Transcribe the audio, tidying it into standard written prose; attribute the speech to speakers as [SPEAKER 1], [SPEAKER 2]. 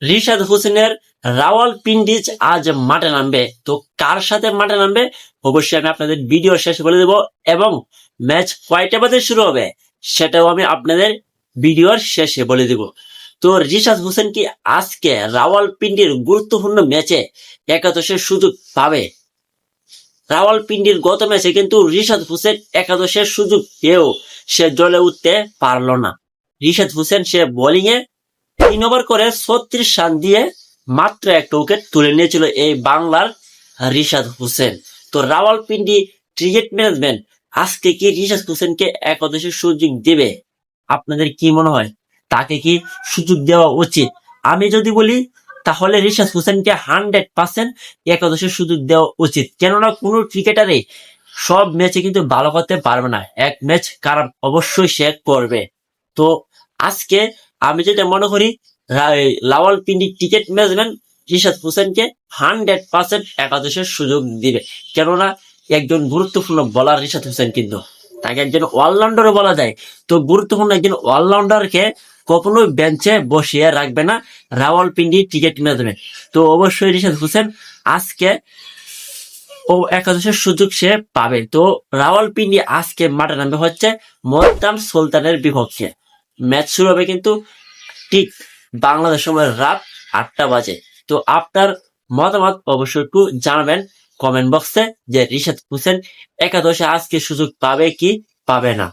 [SPEAKER 1] রিশাদ হোসেনের রাওয়ালপিন্ডি আজ মাঠে নামবে। তো কার সাথে মাঠে নামবে অবশ্যই আমি আপনাদের ভিডিও শেষে বলে দেবো, এবং ম্যাচ কয়টা বাজে শুরু হবে সেটাও আমি আপনাদের ভিডিওর শেষে বলে দেব। তো রিশাদ হোসেন কি আজকে রাওয়ালপিন্ডির গুরুত্বপূর্ণ ম্যাচে একাদশের সুযোগ পাবে? রাওয়ালপিন্ডির গত ম্যাচে কিন্তু রিশাদ হোসেন একাদশের সুযোগ পেয়েও সে জ্বলে উঠতে পারলো না। রিশাদ হোসেন সে বোলিং এ 3 ওভার করে 36 রান দিয়ে মাত্র একটা উইকেট তুলে নিয়েছিল এই বাংলার রিশাদ হোসেন। তো রাওয়ালপিন্ডি ক্রিকেট ম্যানেজমেন্ট আজকে কি রিশাদ হোসেনকে একাদশের সুযোগ দেবে? আপনাদের কি মনে হয়, তাকে কি সুযোগ দেওয়া উচিত? আমি যদি বলি তাহলে রিশাদ হোসেনকে 100% একাদশের সুযোগ দেওয়া উচিত। কেননা কোনো ক্রিকেটারে সব ম্যাচে কিন্তু ভালো করতে পারবে না, এক ম্যাচ খারাপ অবশ্যই সে করবে। তো আজকে আমি যেটা মনে করি, রাওয়ালপিন্ডি ক্রিকেট ম্যানেজমেন্ট রিশাদ হোসেনকে 100% একাদশের সুযোগ দিবে। কেননা একজন গুরুত্বপূর্ণ বোলার রিশাদ হোসেন, কিন্তু তাকে একজন অলরাউন্ডারও বলা যায়। তো গুরুত্বপূর্ণ একজন অলরাউন্ডারকে কখনোই বেঞ্চে বসিয়ে রাখবে না রাওয়ালপিন্ডি ক্রিকেট ম্যানেজমেন্ট। তো অবশ্যই রিশাদ হোসেন আজকে ও একাদশের সুযোগ সে পাবে। তো রাওয়ালপিন্ডি আজকে মাঠে নামবে হচ্ছে মোহামেডান সুলতানের বিপক্ষে। ম্যাচ শুরু হবে কিন্তু ঠিক বাংলাদেশ সময় রাত 8টা বাজে। তো আপনার মতামত অবশ্যই একটু জানাবেন কমেন্ট বক্সে যে রিশাদ হোসেন একাদশে আজকে সুযোগ পাবে কি পাবে না।